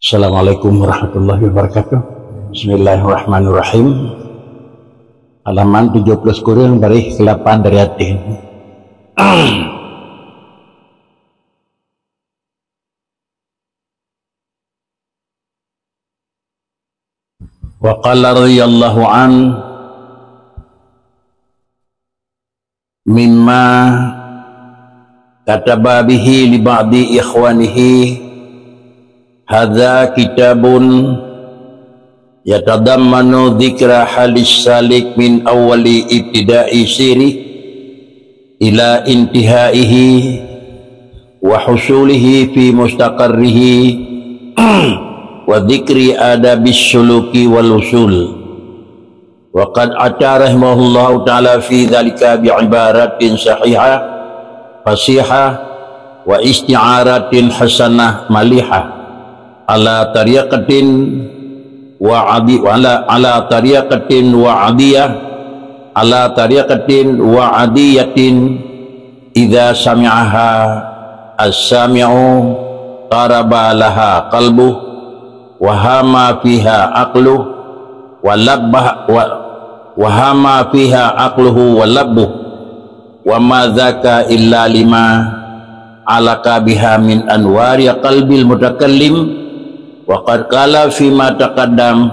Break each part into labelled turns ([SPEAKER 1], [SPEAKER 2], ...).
[SPEAKER 1] Assalamualaikum warahmatullahi wabarakatuh. Bismillahirrahmanirrahim. Halaman 17 kurang dari 8 dari hati. Wa qala radhiyallahu an mimma kataba bihi li ba'di ikhwanihi hadza kitabun yatadammanu dzikra halis salik min awali ibtida'i siri ila intihaihi wa husulihi fi mustaqarrihi wa dzikri adabis suluki wal usul. Wa qad ata rahimahullahu ta'ala fi dzalika bi ibaratin sahihah fasihah wa isti'aratin hasanah malihah ala tariqatin wa adi ala tariqatin wa adiyah ala tariqatin wa adiyatin idza sami'aha as-sami'u taraba laha qalbuh wa hama fiha aqluh wa labbah wa hama fiha aqluhu wa labbuh wa ma dzaka illa lima alaka biha min anwari qalbil mutakallim. Wa qad qala fi ma taqaddam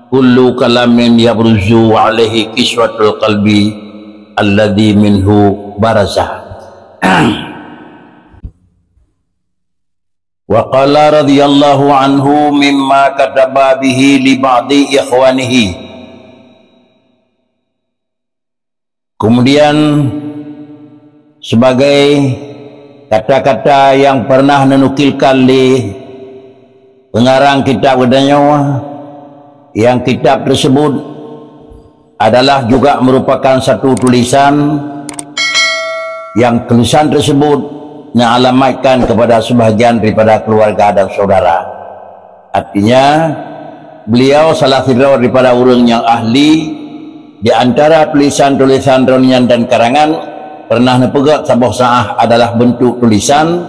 [SPEAKER 1] kullu kalamin yabruzu alaihi kiswatul qalbi alladhi minhu barazah. Wa qala radhiyallahu anhu mimma kataba bihi li ba'di ikhwanihi. Kemudian sebagai kata-kata yang pernah menukilkan li pengarang kitab Wadanyawah, yang kitab tersebut adalah juga merupakan satu tulisan yang tulisan tersebut mengalamatkan kepada sebahagian daripada keluarga dan saudara. Artinya beliau salah satu daripada orang yang ahli di antara tulisan-tulisan ronian dan karangan pernah nepegat sabuh sa'ah adalah bentuk tulisan,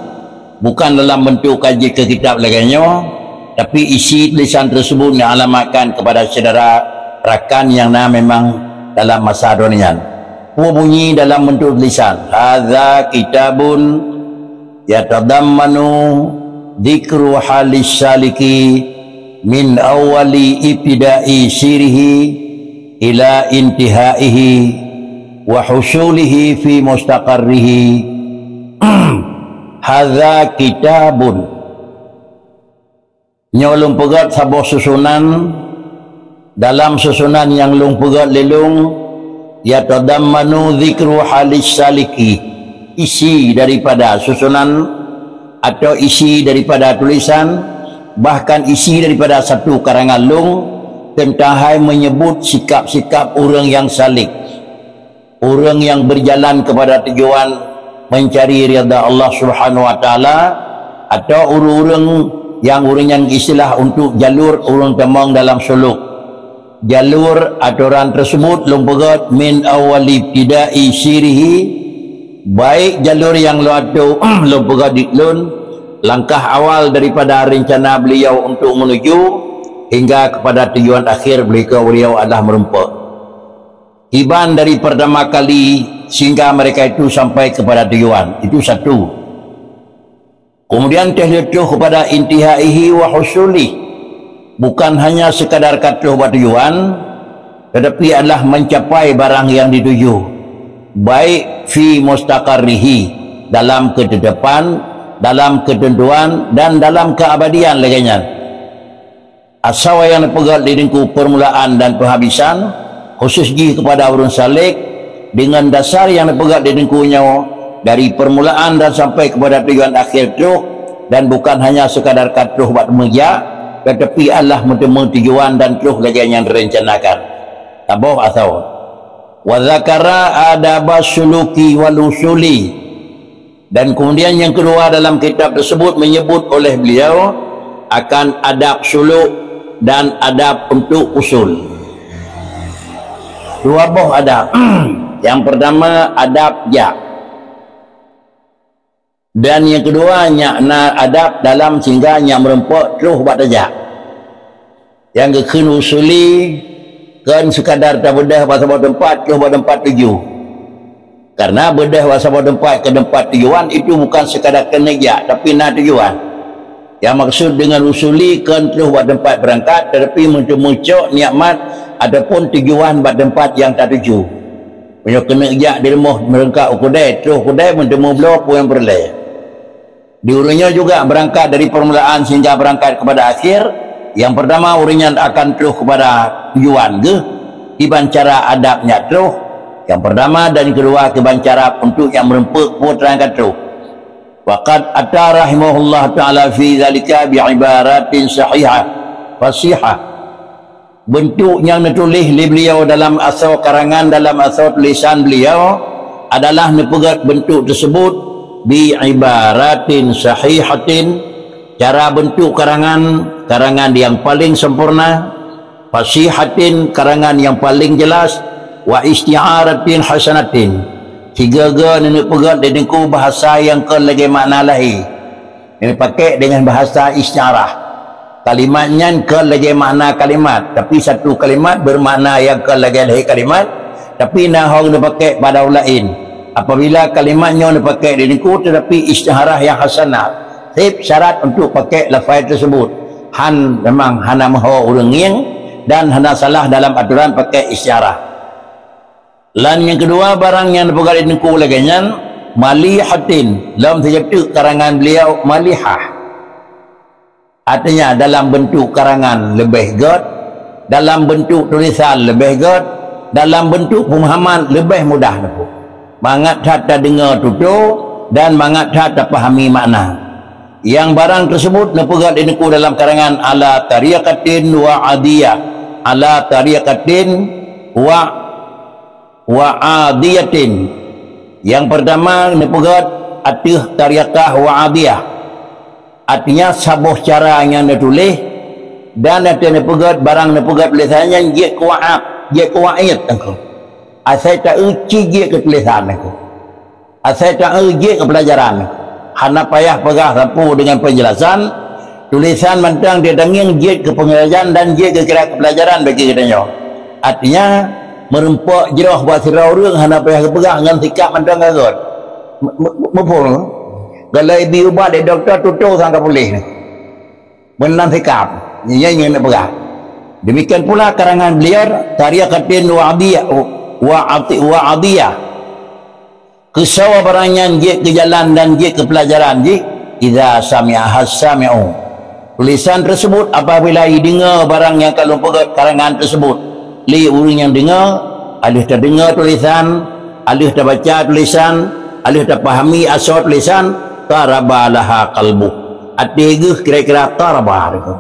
[SPEAKER 1] bukan dalam bentuk kaji ke kitab laganya, tapi isi tulisan tersebut dialamatkan kepada saudara rakan yang memang dalam masa donian. Bunyi dalam bentuk tulisan, hadza kitabun yatadammanu dzikru halis saliki min awali ibtida'i sirihi ila intihaihi wa husulihi fi mustaqarrihi. Hadza kitabun nyolong pegat sabuh susunan, dalam susunan yang lung pegat lelung yatadammanu dzikru halis saliki, isi daripada susunan atau isi daripada tulisan, bahkan isi daripada satu karangan lung tentang hai menyebut sikap-sikap orang yang salik, orang yang berjalan kepada tujuan mencari ridha Allah Subhanahu wa taala, atau orang-orang yang urangnya istilah untuk jalur urang temang dalam suluk. Jalur aturan tersebut lumpegat min awali ibtida'i sirihi, baik jalur yang luatu lumpegat diklun langkah awal daripada rencana beliau untuk menuju hingga kepada tujuan akhir beliau adalah merempak. Iban dari pertama kali sehingga mereka itu sampai kepada tujuan, itu satu. Kemudian terletuh kepada intihaihi wa husuli, bukan hanya sekadar kata buat tujuan, tetapi adalah mencapai barang yang dituju, baik fi mustaqarrihi, dalam kedepan, dalam ketentuan, dan dalam keabadian laginya. Asal yang dipegat di lingkup permulaan dan penghabisan, khusus kepada orang salik, dengan dasar yang dipegat di lingkupnya dari permulaan dan sampai kepada tujuan akhir itu, dan bukan hanya sekadar katuh buat meja, tetapi Allah menemu tujuan dan terus lagi yang direncanakan. Tabuh atau wa zakara adabas suluki wal usuli, dan kemudian yang kedua dalam kitab tersebut menyebut oleh beliau akan adab suluk dan adab untuk usul. Dua buah adab. Yang pertama adab ya, Dan yang kedua, na adab dalam sehingga yang merempok terus buat tajak. Yang ke usuli kan sekadar tak bedah bahasa buat tempat terus buat tempat tuju. Karena bedah bahasa buat tempat ke tempat tujuan itu bukan sekadar kenegak tapi nak tujuan. Yang maksud dengan usuli kan terus buat tempat berangkat tetapi muncul nikmat ataupun tujuan buat tempat yang tak tuju. Punya kenegak di rumah merengkak ukudai terus ukudai menemu blok pun yang berlai. Diurungnya juga berangkat dari permulaan sehingga berangkat kepada akhir. Yang pertama urunnya akan terus kepada tujuan ke iban cara adabnya terus. Yang pertama dan kedua iban cara untuk yang merempuk pun terangkat terus. Waqad ata rahimahullah ta'ala fi zalika bi'ibaratin sahihah fasihah. Bentuk yang ditulis beliau dalam asal karangan, dalam asal tulisan beliau adalah nepegat bentuk tersebut bi'ibaratin sahihatin, cara bentuk karangan yang paling sempurna, fasihatin karangan yang paling jelas, wa isti'aratin hasanatin, tiga-tiga nenek pegat denengku bahasa yang ke lagi makna lahi. Ini pakai dengan bahasa isti'arah. Kalimatnya ke lagi makna kalimat, tapi satu kalimat bermakna yang ke lagi lahi kalimat, tapi nahong dipakai pada lain. Apabila kalimatnya dipakai denengku tetapi isti'arah yang hasanah, syarat untuk pakai lafaz tersebut. Han memang hana mahu uranging dan hana salah dalam aturan pakai isyarah. Lan yang kedua barang yang dipegang dengku laginya malihatin, dalam terjadi karangan beliau malihah. Artinya dalam bentuk karangan lebih god, dalam bentuk tulisan lebih god, dalam bentuk pemahaman lebih mudah napu. Mangat tak dengar tutur dan mangat tak pahami makna. Yang barang tersebut nepegat dengku dalam karangan ala tariqatin wa adiyah, ala tariqatin wa adiyatin. Yang pertama nepegat atih tariqah wa adiyah, artinya sabuh cara yang ditulis dan ada nepegat barang nepegat tulisannya dia kuat, dia kuat aku. Asal tak uji dia ke tulisan aku, asal tak uji ke pelajaran aku. Hana payah pegah lampu dengan penjelasan tulisan mentang dia denging jid ke pengajaran dan jid ke kira pelajaran bagi katanya. Artinya merempok jeroh buat sirau orang hana payah pegah dengan sikap mentang gagot. Mepul. Kalau ibu ubat di doktor tutup sangka boleh. Menang sikap. Ini yang nak pegah. Demikian pula karangan beliau tariqatin wa adiyah. Kesawa barangnya jik ke jalan dan jik ke pelajaran jik idza sami'a has-sami'u. Tulisan tersebut apabila dengar barang yang kalau pegat karangan tersebut li orang yang dengar alih tak dengar tulisan, alih tak baca tulisan, alih tak fahami asal tulisan, tarabalaha qalbu. Hati kira-kira tarabah itu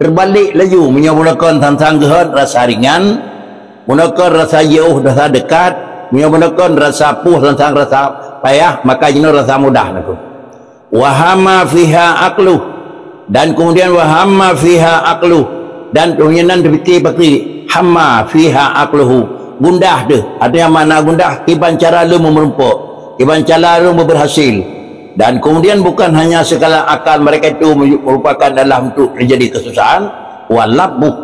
[SPEAKER 1] terbalik laju menyebabkan tentang gehat rasa ringan, menyebabkan rasa jauh rasa dekat, menyebabkan rasa puh tentang rasa payah, maka jenuh rasa mudah itu. Wahama fiha aqluh, dan kemudian wahama fiha aqluh, dan kemudian berpikir hamma fiha aqluhu, gundah tu. Ada yang mana gundah? Iban cara lu memerempuk, iban cara lu berhasil. Dan kemudian bukan hanya sekala akal mereka itu merupakan dalam untuk terjadi kesusahan, walabuh,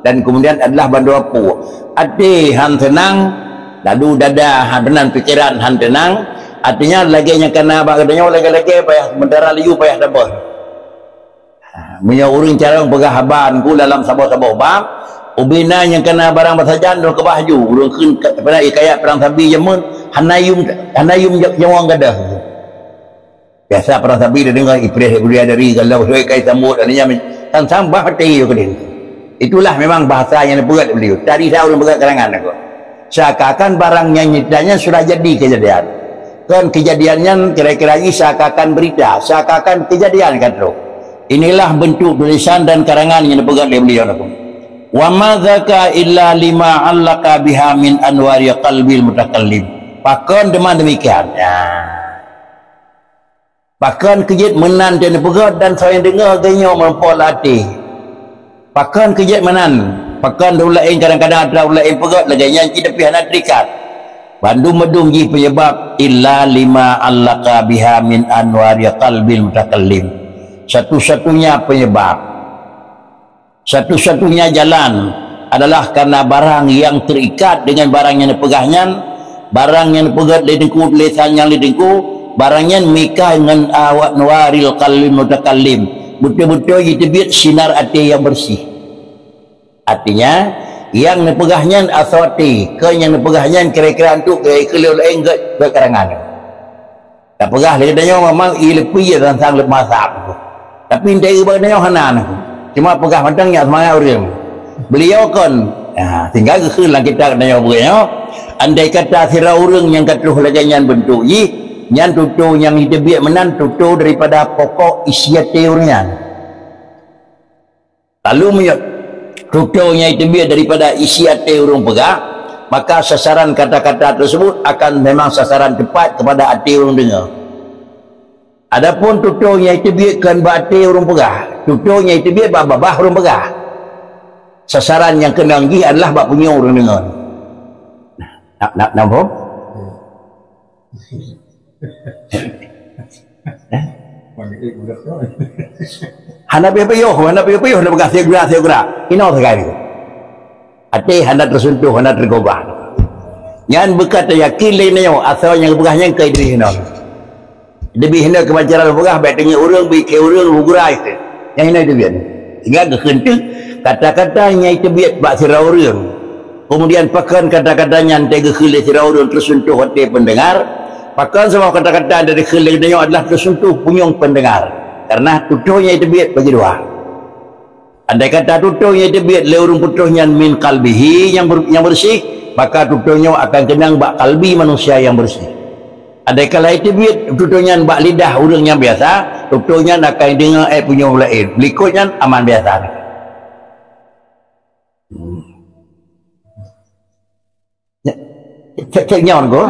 [SPEAKER 1] dan kemudian adalah bandu apu. Adi han tenang, lalu dada han tenang, pikiran han tenang. Artinya lagi yang kena bagainya lagi-lagi payah sementara liu payah dabah. Punya orang cara pegah haban ku dalam sabah-sabah bab ubina yang kena barang bersajan dan kebahju urang keun pada ikayat perang sabi jamun hanayum jawang gadah. Biasa perang sabi dia dengar ipreh budia dari galau hoi kai samut adanya tan sambah hati yo kedin. Itulah memang bahasa yang dipegat beliau. Tadi saya orang pegat karangan aku. Seakan barangnya nyatanya sudah jadi kejadian. Kan kejadiannya kira-kira ini seakan berita, seakan kejadian kan tu. Inilah bentuk tulisan dan karangan yang dipegat oleh beliau aku. Wa ma dzaka illa lima 'allaka biha min anwari qalbil mutakallim. Pakon demikian. Ya. Pakon kejit menan dan dipegat dan saya dengar ganya mempol hati. Pakon kejit menan, pakon lain kadang-kadang ada lain pegat lagi yang tidak pihak nak terikat. Bandung medung ji penyebab illa lima allaka biha min anwari qalbil mutakallim. Satu-satunya penyebab, satu-satunya jalan adalah karena barang yang terikat dengan barang yang dipegahnya, barang yang dipegat lidengku lisan yang lidengku, barangnya mikah dengan awak nuaril qalbil mutakallim, betul-betul ditebit sinar hati yang bersih. Artinya yang dipegahnya asawati ke yang dipegahnya kira-kira untuk kira-kira lain ke karangan tak pegah lidahnya memang ilepi dan sang lemah sab tapi dari badannya hanan cuma pegah matangnya semangat orang beliau kan tinggal ke lah kita katanya beliau andai kata sira orang yang katuh lagi yang bentuk yang tutu yang hidup menan tutu daripada pokok isiat teorinya lalu menyok tutunya itu biar daripada isi hati orang pegah, maka sasaran kata-kata tersebut akan memang sasaran tepat kepada hati orang dengar. Adapun tutunya itu biar kan hati orang pegah, tutunya itu biar babah orang pegah. Sasaran yang kena lagi adalah bab punya orang dengar. Nampak? Hanapi payuh dah bekas segera. Ini sekali. Hati hendak tersentuh, hendak tergobah. Yang berkata yakin lainnya asal yang bekasnya ke diri hendak. Lebih hendak kebacaran bekah baik dengan orang bikin orang bergerak itu. Yang ini itu biar. Sehingga kehendak kata-katanya itu biar bak sirau orang. Kemudian pakan kata-katanya antara khilai sirau orang tersentuh hati pendengar. Pakan semua kata-kata dari khilai adalah tersentuh punyung pendengar. Karena tutuhnya itu biat bagi dua. Andai kata tutuhnya itu biat leurung putuhnya min kalbihi yang bersih, maka tutuhnya akan kenang bak kalbi manusia yang bersih. Andai kala itu biat tutuhnya bak lidah orang yang biasa, tutuhnya akan dengar punya lain. Berikutnya aman biasa. Cek nyawa ko,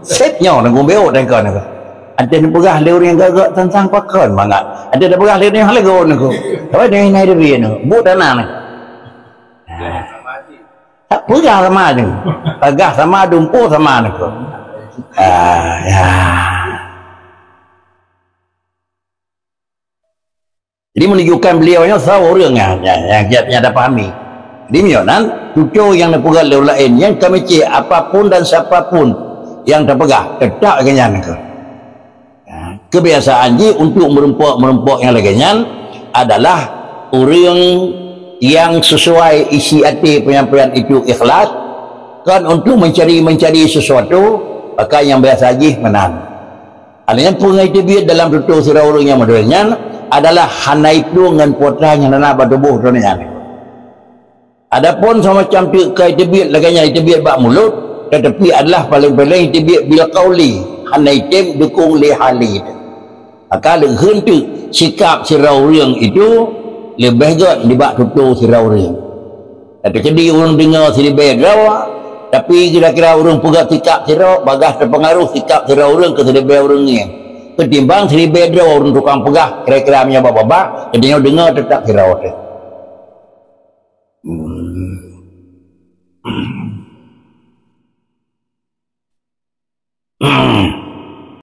[SPEAKER 1] set nyawa ko beo dan kau nak. Ada yang pegah leur yang gagak tentang pakan banget. Ada yang pegah leur yang halego nak. Apa dia ini ada biar nak. Bu tanah nak. Tak pegah sama ni. Pegah sama dumpu sama nak. Ya. Jadi menunjukkan beliaunya seorang yang ada pahami. Jadi mionan tujuh yang dipegah leur lain yang kami cik apapun dan siapapun yang terpegah tetap kenyan nak. Kebiasaan ji untuk merempok yang lainnya adalah orang yang sesuai isi hati penyampaian itu ikhlas kan untuk mencari sesuatu maka yang biasa ji menang. Artinya pungai itu biar dalam tutur sirah orang yang modalnya adalah hana itu dengan putra yang nak bertubuh dunia. Adapun semacam itu biar lainnya itu biar bak mulut tetapi adalah paling-paling itu biar bil qauli hana itu dukung li halid. Maka lehun tu sikap sirau orang itu lebih good dibak tutur sirau orang. Jadi orang dengar sini beda, tapi kira-kira orang pegang sikap sirau bagas terpengaruh sikap sirau orang ke sini beda orang ni. Ketimbang sini beda orang tukang pegah kira-kira punya bapa-bapa, jadi orang dengar tetap sirau tu.